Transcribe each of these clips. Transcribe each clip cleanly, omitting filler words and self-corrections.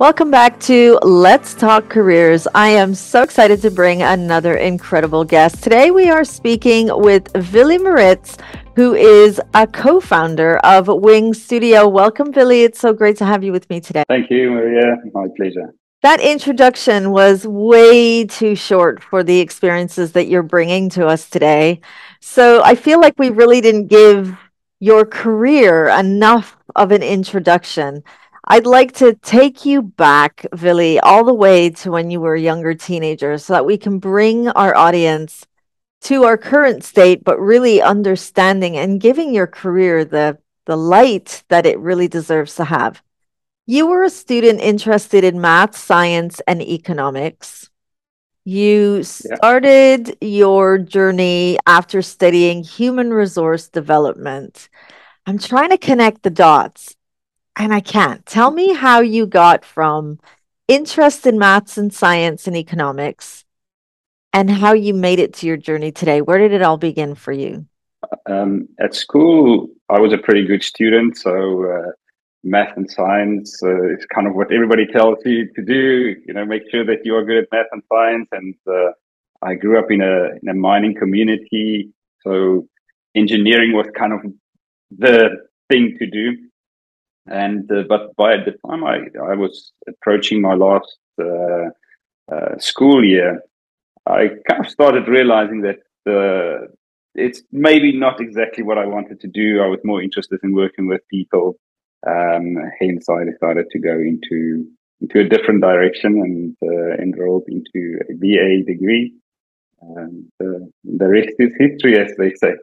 Welcome back to Let's Talk Careers. I am so excited to bring another incredible guest. Today we are speaking with Willie Maritz, who is a co-founder of Wing Studio. Welcome, Willie. It's so great to have you with me today. Thank you, Maria. My pleasure. That introduction was way too short for the experiences that you're bringing to us today. So I feel like we really didn't give your career enough of an introduction. I'd like to take you back, Willie, all the way to when you were a younger teenager so that we can bring our audience to our current state, but really understanding and giving your career the light that it really deserves to have. You were a student interested in math, science, and economics. You Yeah. started your journey after studying human resource development. I'm trying to connect the dots and I can't. Tell me how you got from interest in maths and science and economics and how you made it to your journey today. Where did it all begin for you? At school, I was a pretty good student, so math and science is kind of what everybody tells you to do. You know, make sure that you are good at math and science. And I grew up in a mining community, so engineering was kind of the thing to do. And but by the time I was approaching my last school year, I kind of started realizing that it's maybe not exactly what I wanted to do. I was more interested in working with people. Hence, I decided to go into a different direction and enrolled into a BA degree. And the rest is history, as they say.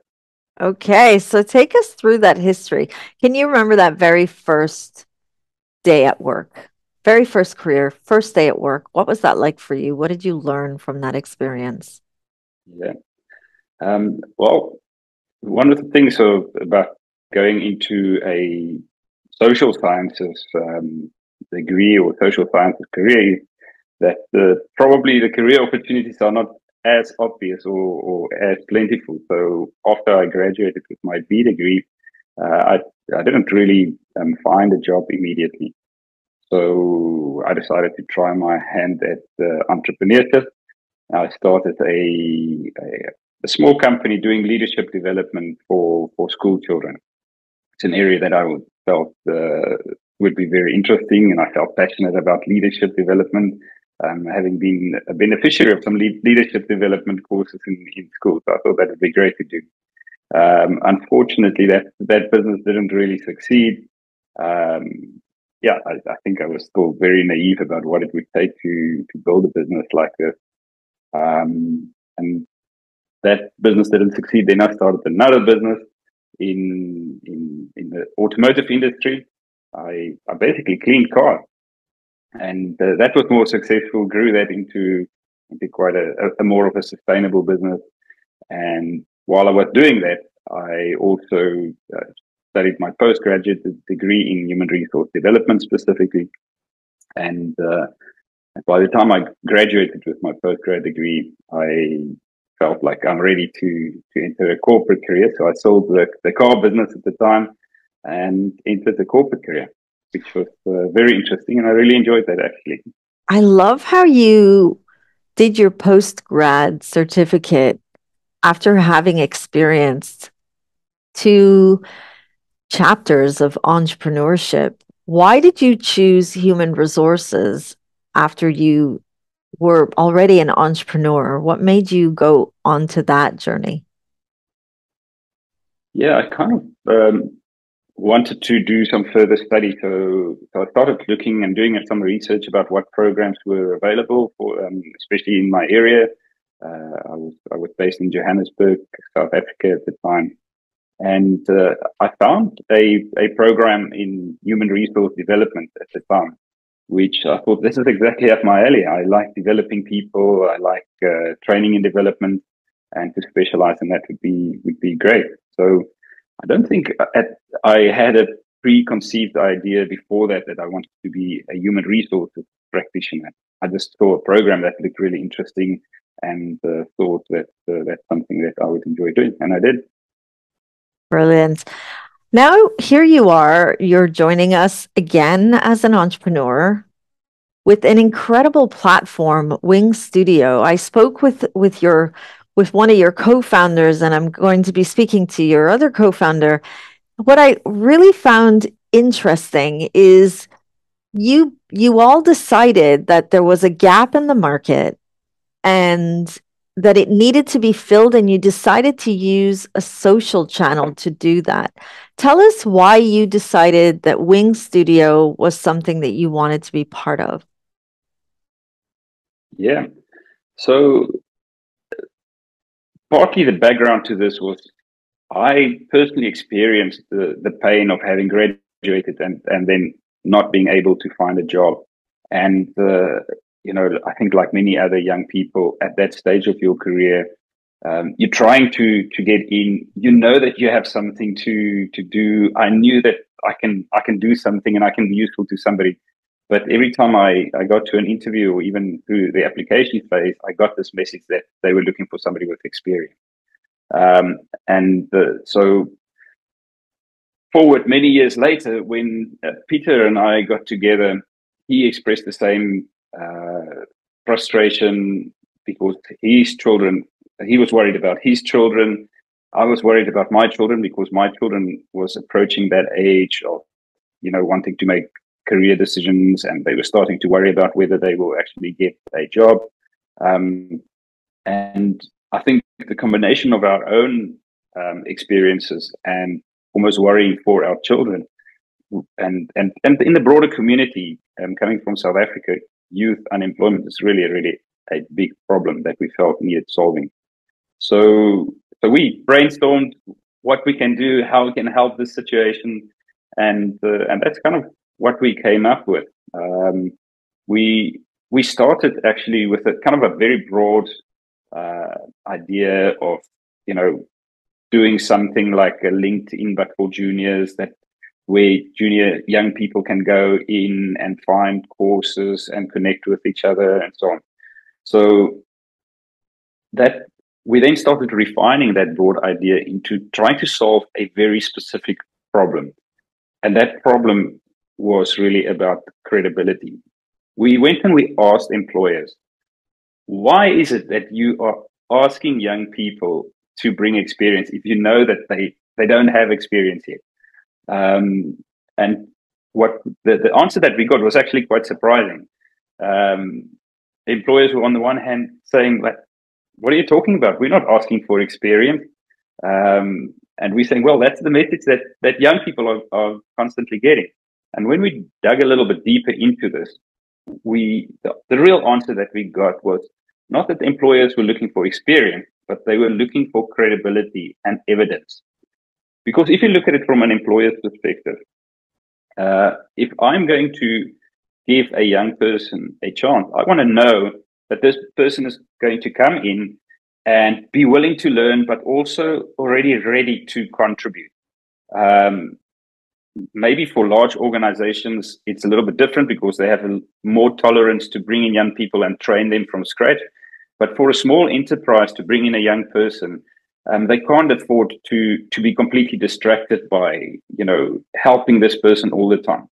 Okay, so take us through that history. Can you remember that very first day at work? Very first career, first day at work. What was that like for you? What did you learn from that experience? Yeah. Well, one of the things about going into a social sciences degree or social sciences career is that probably the career opportunities are not as obvious or as plentiful. So after I graduated with my B degree, I didn't really find a job immediately. So I decided to try my hand at entrepreneurship. I started a small company doing leadership development for school children. It's an area that felt would be very interesting, and I felt passionate about leadership development, having been a beneficiary of some leadership development courses in school. So I thought that would be great to do. Unfortunately, that business didn't really succeed. Yeah, I think I was still very naive about what it would take to build a business like this. And that business didn't succeed. Then I started another business in the automotive industry. I basically cleaned cars, and that was more successful. Grew that into quite a more of a sustainable business. And while I was doing that, I also studied my postgraduate degree in human resource development specifically. And by the time I graduated with my postgrad degree, I felt like I'm ready to enter a corporate career. So I sold the car business at the time and entered the corporate career, which was very interesting. And I really enjoyed that, actually. I love how you did your post-grad certificate after having experienced 2 chapters of entrepreneurship. Why did you choose human resources after you were already an entrepreneur? What made you go onto that journey? Yeah, I kind of wanted to do some further study. So I started looking and doing some research about what programs were available for, especially in my area. I was based in Johannesburg, South Africa at the time. And I found a program in human resource development at the time, which I thought this is exactly up my alley. I like developing people. I like training and development, and to specialize in that would be great. So I don't think I had a preconceived idea before that I wanted to be a human resources practitioner. I just saw a program that looked really interesting and thought that that's something that I would enjoy doing, and I did. Brilliant. Now, here you are, you're joining us again as an entrepreneur. with an incredible platform, Wing Studio. I spoke with one of your co-founders, and I'm going to be speaking to your other co-founder. What I really found interesting is you all decided that there was a gap in the market and that it needed to be filled, and you decided to use a social channel to do that. Tell us why you decided that Wing Studio was something that you wanted to be part of. Yeah. So partly the background to this was I personally experienced the pain of having graduated and then not being able to find a job. And, I think like many other young people at that stage of your career, you're trying to get in, that you have something to do. I knew that I can do something and I can be useful to somebody. But every time I got to an interview or even through the application phase, I got this message that they were looking for somebody with experience. So forward many years later, when Peter and I got together, he expressed the same frustration because his children, he was worried about his children. I was worried about my children because my children was approaching that age of, wanting to make career decisions, and they were starting to worry about whether they will actually get a job. And I think the combination of our own experiences and almost worrying for our children, and in the broader community, coming from South Africa, youth unemployment is really a big problem that we felt needed solving. So we brainstormed what we can do, how we can help this situation, and that's kind of what we came up with. We started actually with a kind of a very broad idea of doing something like a LinkedIn but for juniors, that where junior young people can go in and find courses and connect with each other and so on. So that we then started refining that broad idea into trying to solve a very specific problem. And that problem was really about credibility. We went and we asked employers, why is it that you are asking young people to bring experience if you know that they don't have experience yet? And what the answer that we got was actually quite surprising. Employers were on the one hand saying, like, what are you talking about? We're not asking for experience. And we're saying, well, that's the message that young people are constantly getting. And when we dug a little bit deeper into this, the real answer that we got was not that the employers were looking for experience, but they were looking for credibility and evidence. Because if you look at it from an employer's perspective, if I'm going to give a young person a chance, I want to know that this person is going to come in and be willing to learn, but also already ready to contribute. Maybe for large organizations, it's a little bit different because they have more tolerance to bring in young people and train them from scratch. But for a small enterprise to bring in a young person, they can't afford to be completely distracted by, helping this person all the time.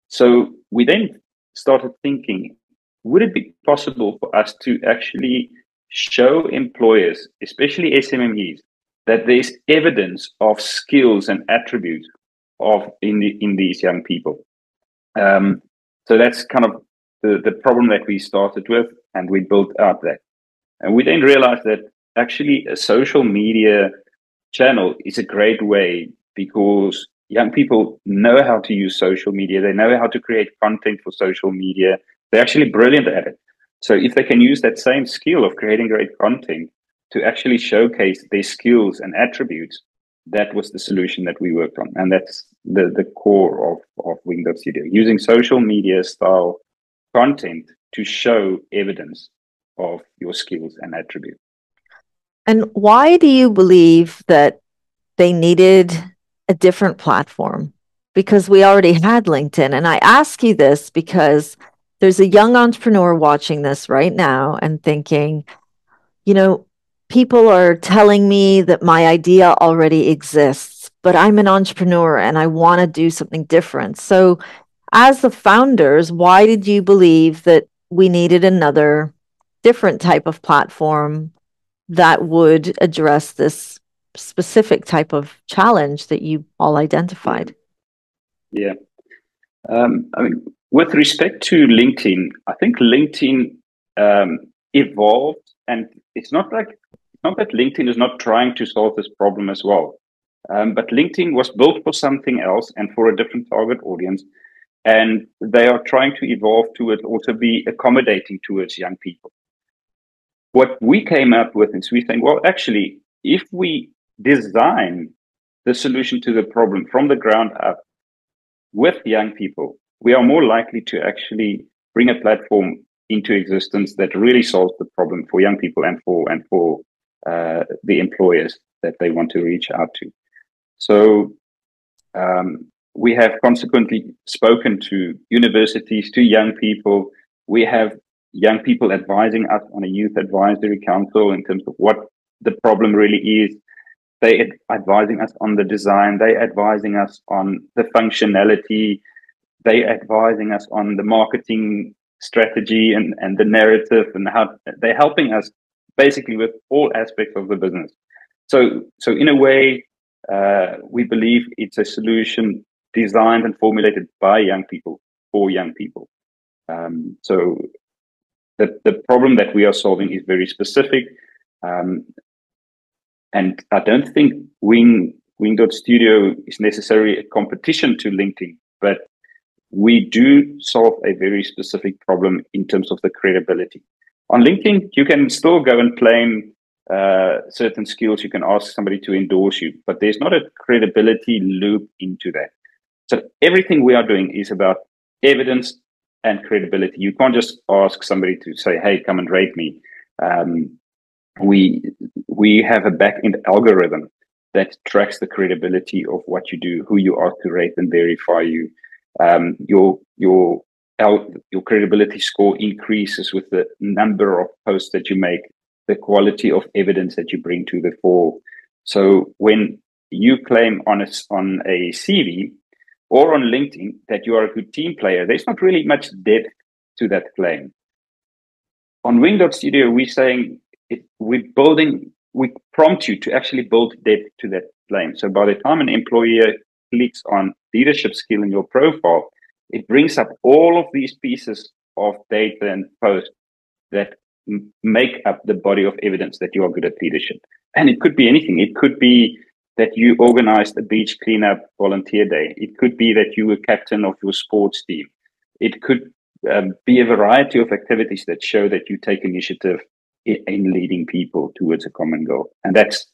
So we then started thinking, would it be possible for us to actually show employers, especially SMMEs, that there's evidence of skills and attributes in these young people? So that's kind of the problem that we started with, and we built out that. And we then realized that actually a social media channel is a great way, because young people know how to use social media. They know how to create content for social media. They're actually brilliant at it. So if they can use that same skill of creating great content to actually showcase their skills and attributes, that was the solution that we worked on. And that's the core of Wing Studio, using social media style content to show evidence of your skills and attributes. And why do you believe that they needed a different platform? Because we already had LinkedIn. And I ask you this because there's a young entrepreneur watching this right now and thinking, people are telling me that my idea already exists, but I'm an entrepreneur and I want to do something different. So as the founders, why did you believe that we needed another different type of platform that would address this specific type of challenge that you all identified? Yeah. I mean, with respect to LinkedIn, I think LinkedIn evolved, and it's not that LinkedIn is not trying to solve this problem as well. But LinkedIn was built for something else and for a different target audience. And they are trying to evolve to it also be accommodating towards young people. What we came up with is we think, well, actually, if we design the solution to the problem from the ground up with young people, we are more likely to actually bring a platform into existence that really solves the problem for young people and for the employers that they want to reach out to. So we have consequently spoken to universities, to young people. We have young people advising us on a youth advisory council in terms of what the problem really is. They advising us on the design. They advising us on the functionality. They advising us on the marketing strategy and the narrative, and how they're helping us basically with all aspects of the business. So in a way, we believe it's a solution designed and formulated by young people for young people. So the problem that we are solving is very specific. And I don't think Wing.studio is necessarily a competition to LinkedIn, but we do solve a very specific problem in terms of the credibility. On LinkedIn, you can still go and claim certain skills. You can ask somebody to endorse you, but there's not a credibility loop into that. So everything we are doing is about evidence and credibility. You can't just ask somebody to say, hey, come and rate me. We have a back-end algorithm that tracks the credibility of what you do, who you are to rate and verify you. Your credibility score increases with the number of posts that you make, the quality of evidence that you bring to the fore. So when you claim on a CV or on LinkedIn that you are a good team player, there's not really much depth to that claim. On Wing.studio, we're saying we prompt you to actually build depth to that claim. So by the time an employer clicks on leadership skill in your profile, it brings up all of these pieces of data and posts that make up the body of evidence that you are good at leadership. And it could be anything. It could be that you organized a beach cleanup volunteer day. It could be that you were captain of your sports team. It could be a variety of activities that show that you take initiative in leading people towards a common goal. And that's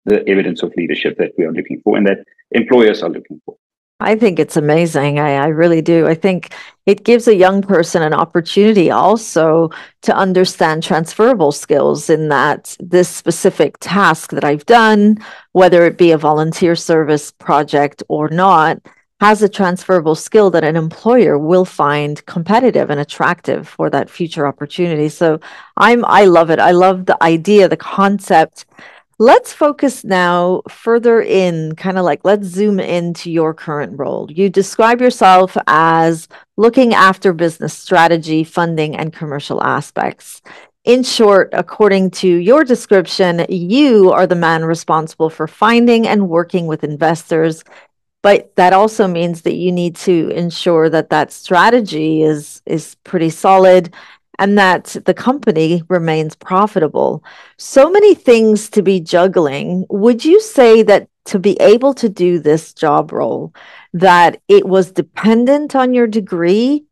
the evidence of leadership that we are looking for and that employers are looking for. I think it's amazing. I really do. I think it gives a young person an opportunity also to understand transferable skills, in that this specific task that I've done, whether it be a volunteer service project or not, has a transferable skill that an employer will find competitive and attractive for that future opportunity. So I love it. I love the idea, the concept. Let's focus now further in, kind of like, let's zoom into your current role. You describe yourself as looking after business strategy, funding, and commercial aspects. In short, according to your description, you are the man responsible for finding and working with investors, but that also means that you need to ensure that that strategy is pretty solid and that the company remains profitable. So many things to be juggling. Would you say that to be able to do this job role, that it was dependent on your degree,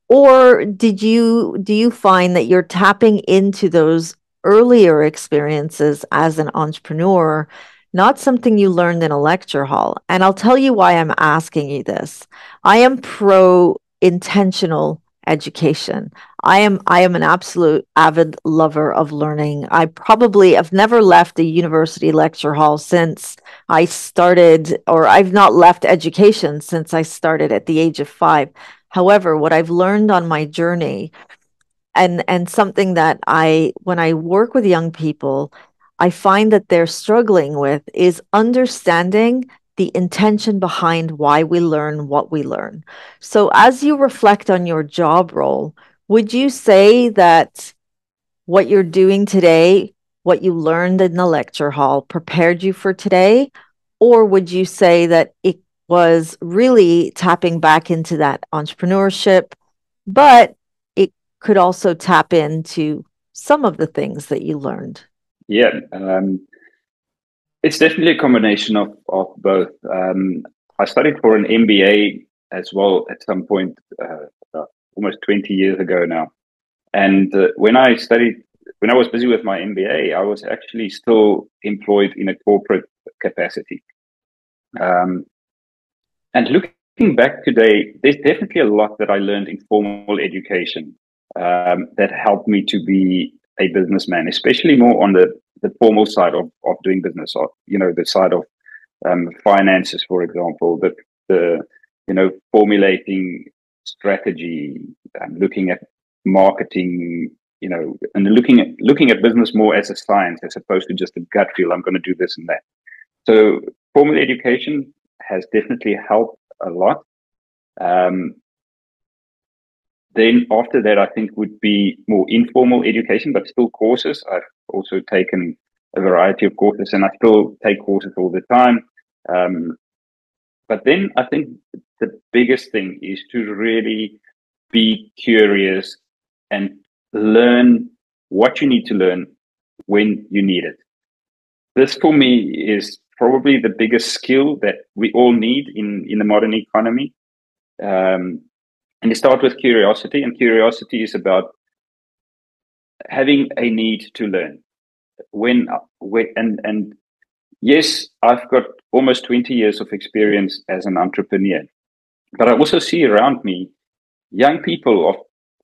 or do you find that you're tapping into those earlier experiences as an entrepreneur, not something you learned in a lecture hall? And I'll tell you why I'm asking you this. I am pro intentional education. I am an absolute avid lover of learning. I probably have never left a university lecture hall since I started, or I've not left education since I started at the age of 5. However, what I've learned on my journey, and something that when I work with young people, I find that they're struggling with, is understanding the intention behind why we learn what we learn. So, as you reflect on your job role, would you say that what you're doing today, what you learned in the lecture hall, prepared you for today? Or would you say that it was really tapping back into that entrepreneurship, but it could also tap into some of the things that you learned? Yeah, it's definitely a combination of both. I studied for an MBA as well at some point, almost 20 years ago now. And when I was busy with my MBA, I was actually still employed in a corporate capacity. And looking back today, there's definitely a lot that I learned in formal education that helped me to be a businessman, especially more on the formal side of doing business, or the side of finances, for example, the formulating strategy, looking at marketing, and looking at business more as a science as opposed to just a gut feel. I'm going to do this and that. So formal education has definitely helped a lot. Then after that, I think would be more informal education, but still courses. I've also taken a variety of courses, and I still take courses all the time. But then I think the biggest thing is to really be curious and learn what you need to learn when you need it. This for me is probably the biggest skill that we all need in the modern economy. And you start with curiosity, and curiosity is about having a need to learn. And yes, I've got almost 20 years of experience as an entrepreneur, but I also see around me young people of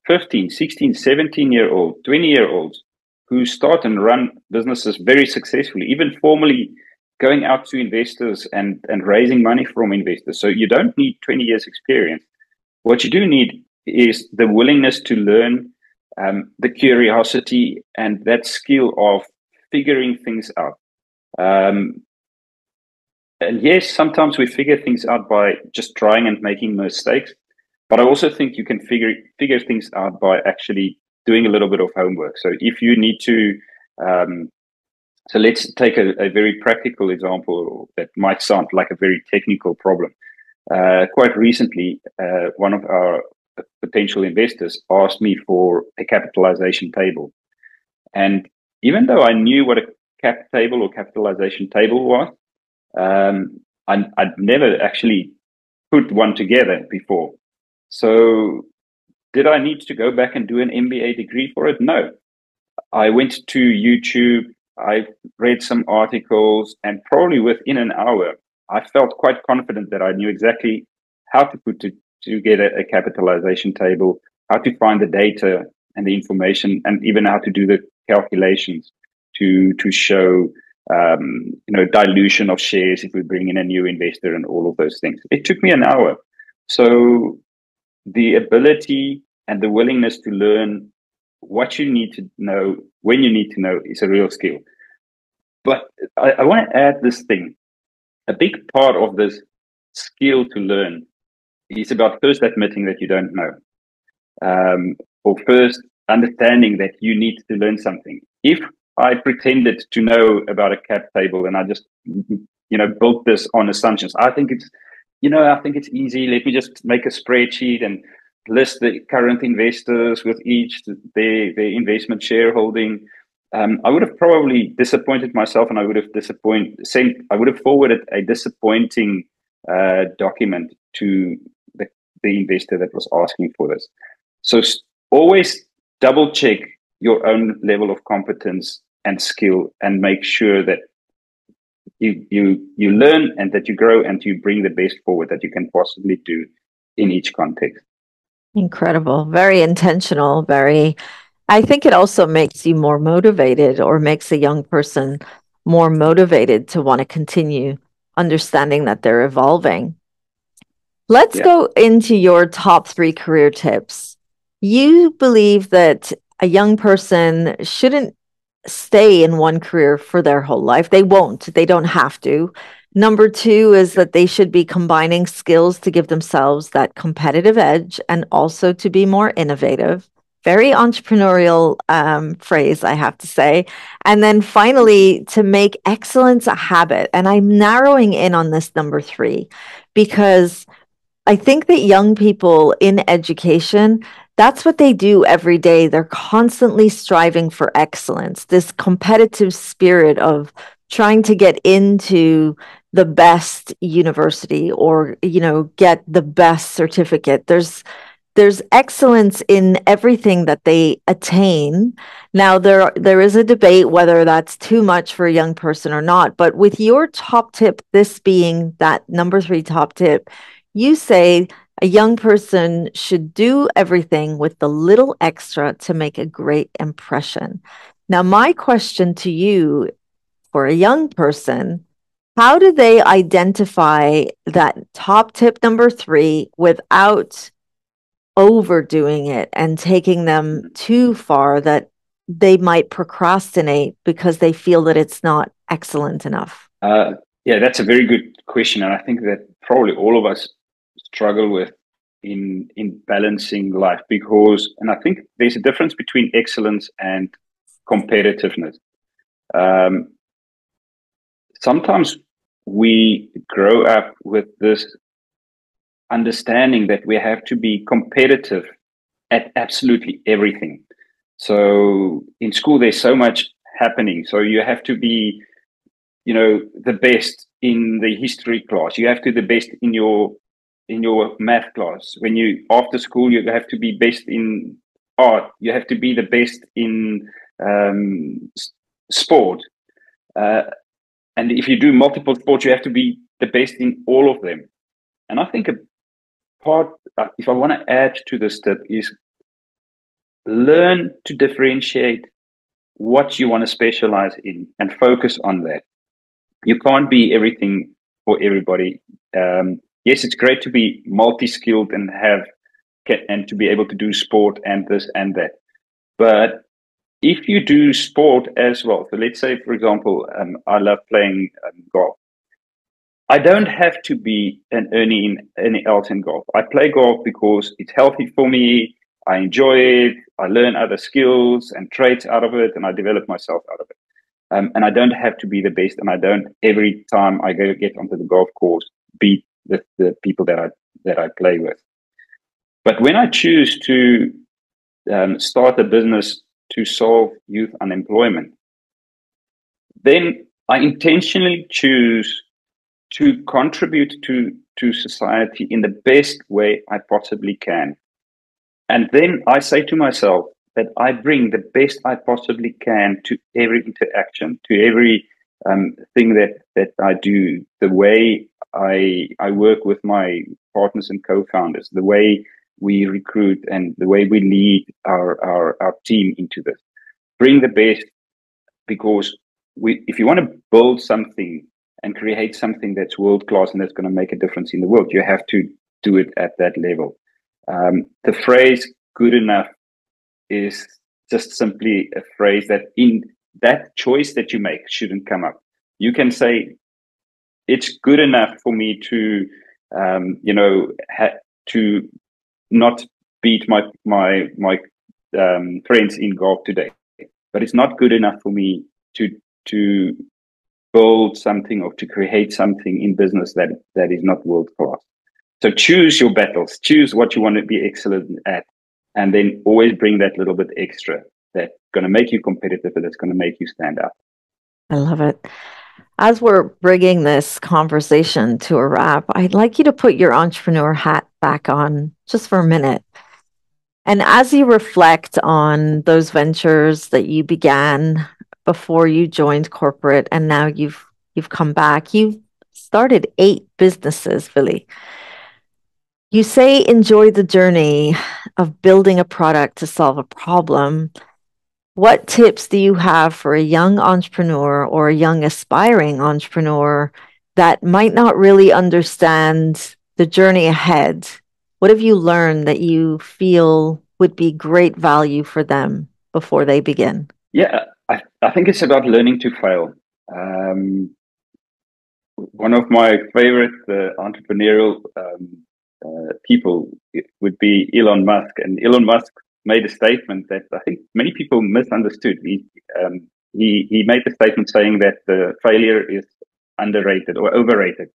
15, 16, 17-year-old, 20-year-olds who start and run businesses very successfully, even formally going out to investors and raising money from investors. So you don't need 20 years experience. What you do need is the willingness to learn, the curiosity, and that skill of figuring things out. And yes, sometimes we figure things out by just trying and making mistakes. But I also think you can figure things out by actually doing a little bit of homework. So if you need to, so let's take a very practical example that might sound like a very technical problem. Quite recently, one of our potential investors asked me for a capitalization table. And even though I knew what a cap table or capitalization table was, I'd never actually put one together before. So did I need to go back and do an MBA degree for it? No. I went to YouTube, I read some articles, and probably within an hour, I felt quite confident that I knew exactly how to put together a capitalization table, how to find the data and the information, and even how to do the calculations to show dilution of shares if we bring in a new investor and all of those things. It took me an hour. So the ability and the willingness to learn what you need to know when you need to know is a real skill. But I want to add this thing. A big part of this skill to learn is about first admitting that you don't know, or first understanding that you need to learn something. If I pretended to know about a cap table and I just, built this on assumptions, I think it's easy. Let me just make a spreadsheet and list the current investors with each their investment shareholding. I would have probably disappointed myself, and I would have forwarded a disappointing document to the investor that was asking for this. So always double check your own level of competence and skill, and make sure that you learn and that you grow and you bring the best forward that you can possibly do in each context. Incredible. Very intentional. I think it also makes you more motivated, or makes a young person more motivated to want to continue understanding that they're evolving. Let's go into your top 3 career tips. You believe that a young person shouldn't stay in one career for their whole life. They won't. They don't have to. Number two is that they should be combining skills to give themselves that competitive edge and also to be more innovative. Very entrepreneurial phrase, I have to say. And then finally, to make excellence a habit. And I'm narrowing in on this number three because I think that young people in education, that's what they do every day. They're constantly striving for excellence, this competitive spirit of trying to get into the best university or, get the best certificate. There's excellence in everything that they attain. Now there is a debate whether that's too much for a young person or not, but with your top tip, this being that number three top tip, you say a young person should do everything with the little extra to make a great impression. Now, my question to you for a young person, how do they identify that top tip number three without overdoing it and taking them too far that they might procrastinate because they feel that it's not excellent enough? Yeah, that's a very good question, and I think that probably all of us struggle with in balancing life because, and I think there's a difference between excellence and competitiveness. Um, Sometimes we grow up with this understanding that we have to be competitive at absolutely everything. So in school, there's so much happening. So you have to be, the best in the history class. You have to be the best in your math class. When you after school, you have to be best in art. You have to be the best in sport. Uh, and if you do multiple sports, you have to be the best in all of them. And I think a part, if I want to add to this tip, is learn to differentiate what you want to specialize in and focus on that. You can't be everything for everybody. Yes, it's great to be multi-skilled and to be able to do sport and this and that. But if you do sport as well, so let's say, for example, I love playing golf. I don't have to be an any else in golf. I play golf because it's healthy for me. I enjoy it. I learn other skills and traits out of it, and I develop myself out of it. And I don't have to be the best, and I don't every time I go get onto the golf course beat the people that I play with. But when I choose to start a business to solve youth unemployment, then I intentionally choose to contribute to society in the best way I possibly can. And then I say to myself that I bring the best I possibly can to every interaction, to every thing that I do, the way I work with my partners and co-founders, the way we recruit and the way we lead our team into this. Bring the best, because if you want to build something and create something that's world-class and that's going to make a difference in the world, you have to do it at that level. The phrase good enough is just simply a phrase that in that choice that you make shouldn't come up. You can say, it's good enough for me to, to not beat my friends in golf today, but it's not good enough for me to build something or to create something in business that is not world class. So choose your battles, choose what you want to be excellent at, and then always bring that little bit extra that's going to make you competitive and that's going to make you stand out. I love it. As we're bringing this conversation to a wrap, I'd like you to put your entrepreneur hat back on just for a minute. And as you reflect on those ventures that you began before you joined corporate and now you've come back, you've started 8 businesses, Willie. You say enjoy the journey of building a product to solve a problem. What tips do you have for a young entrepreneur or a young aspiring entrepreneur that might not really understand the journey ahead? What have you learned that you feel would be great value for them before they begin? Yeah, I think it's about learning to fail. one of my favorite entrepreneurial people would be Elon Musk. And Elon Musk made a statement that I think many people misunderstood. He made the statement saying that failure is underrated or overrated.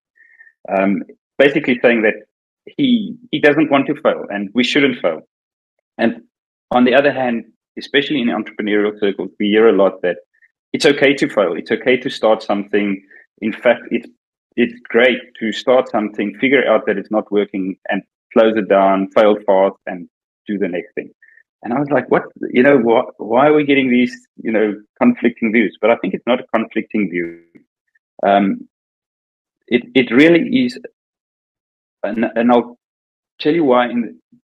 Basically saying that he doesn't want to fail and we shouldn't fail. And on the other hand, especially in entrepreneurial circles, we hear a lot that it's okay to fail. It's okay to start something. In fact, it's great to start something, figure out that it's not working and close it down, fail fast and do the next thing. And I was like, what, why are we getting these, conflicting views? But I think it's not a conflicting view. It really is. And I'll tell you why,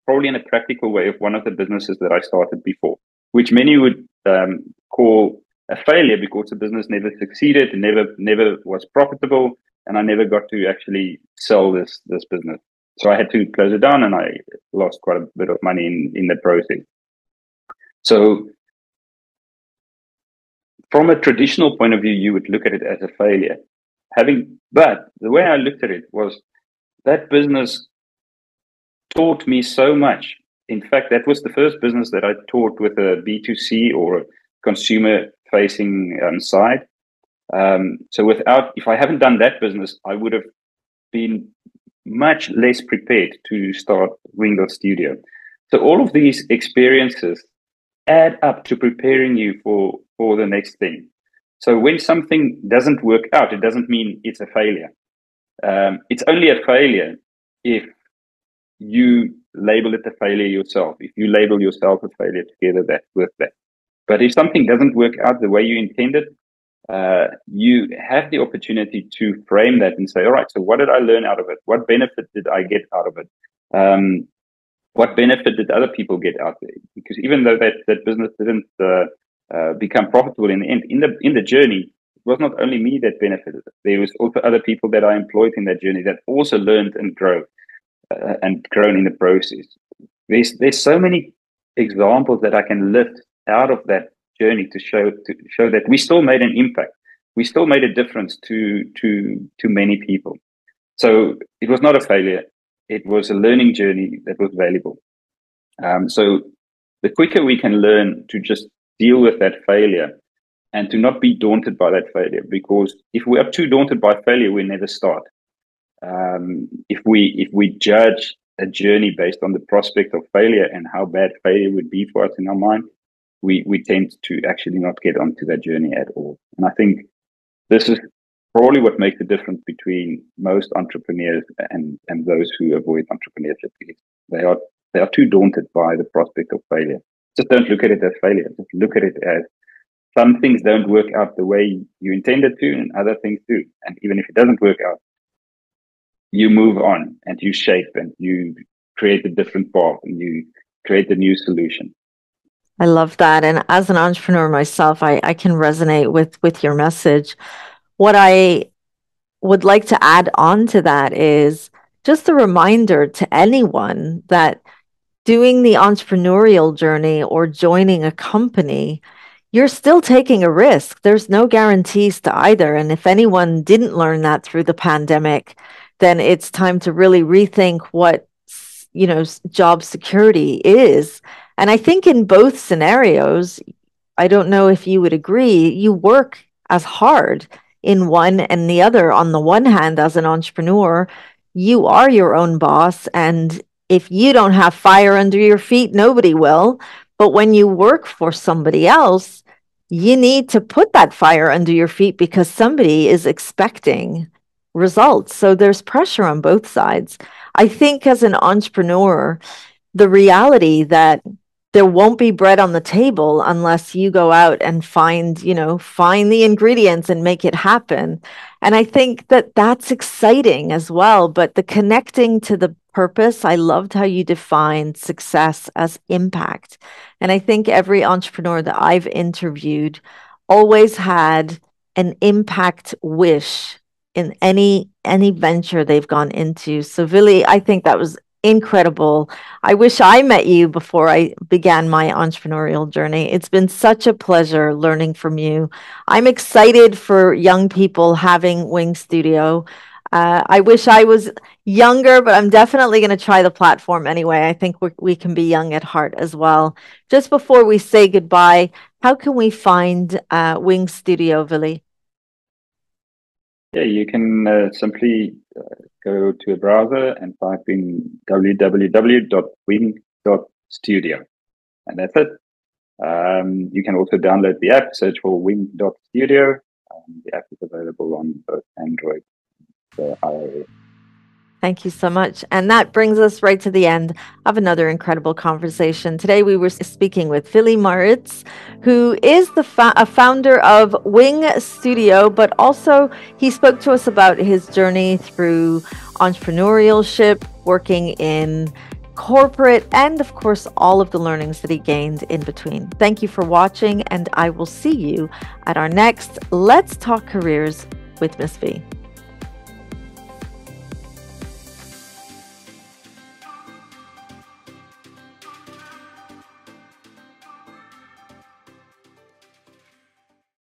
probably in a practical way, of one of the businesses that I started before, which many would call a failure because the business never succeeded, never was profitable, and I never got to actually sell this business. So I had to close it down, and I lost quite a bit of money in the process. So from a traditional point of view, you would look at it as a failure. But the way I looked at it was that business taught me so much. In fact, that was the first business that I taught with a B2C or a consumer-facing side. So if I haven't done that business, I would have been much less prepared to start Wing Studio. So all of these experiences add up to preparing you for the next thing. So when something doesn't work out, it doesn't mean it's a failure. It's only a failure if you label it a failure yourself, if you label yourself a failure together with that. But if something doesn't work out the way you intended, you have the opportunity to frame that and say, all right, so what did I learn out of it? What benefit did I get out of it? What benefit did other people get out of it? Because even though that business didn't become profitable in the end, in the journey, it was not only me that benefited. There was also other people that I employed in that journey that also learned and grown in the process. There's so many examples that I can lift out of that journey to show that we still made an impact. We still made a difference to many people. So it was not a failure. It was a learning journey that was valuable. So the quicker we can learn to just deal with that failure and to not be daunted by that failure, because if we are too daunted by failure, we never start. If we judge a journey based on the prospect of failure and how bad failure would be for us in our mind, we tend to actually not get onto that journey at all. And I think this is probably what makes the difference between most entrepreneurs and those who avoid entrepreneurship. They are too daunted by the prospect of failure. Just don't look at it as failure. Just look at it as some things don't work out the way you intended to, and other things do. And even if it doesn't work out, you move on and you shape and you create a different path and you create a new solution. I love that. And as an entrepreneur myself, I can resonate with your message. What I would like to add on to that is just a reminder to anyone that doing the entrepreneurial journey or joining a company, you're still taking a risk. There's no guarantees to either. And if anyone didn't learn that through the pandemic, then it's time to really rethink what, job security is. And I think in both scenarios, I don't know if you would agree, you work as hard in one and the other. On the one hand, as an entrepreneur, you are your own boss. And if you don't have fire under your feet, nobody will. But when you work for somebody else, you need to put that fire under your feet because somebody is expecting results. So there's pressure on both sides. I think as an entrepreneur, the reality that there won't be bread on the table unless you go out and find the ingredients and make it happen. And I think that that's exciting as well. But the connecting to the purpose, I loved how you defined success as impact. And I think every entrepreneur that I've interviewed always had an impact wish in any venture they've gone into. So Willie, I think that was incredible. I wish I met you before I began my entrepreneurial journey. It's been such a pleasure learning from you. I'm excited for young people having Wing Studio. I wish I was younger, but I'm definitely going to try the platform anyway. I think we can be young at heart as well. Just before we say goodbye, how can we find Wing Studio, Willie? Yeah, you can simply go to a browser and type in www.wing.studio, and that's it. You can also download the app, search for wing.studio. The app is available on both Android and iOS. Thank you so much. And that brings us right to the end of another incredible conversation. Today, we were speaking with Willie Maritz, who is the founder of Wing Studio, but also he spoke to us about his journey through entrepreneurship, working in corporate, and of course, all of the learnings that he gained in between. Thank you for watching, and I will see you at our next Let's Talk Careers with Miss V.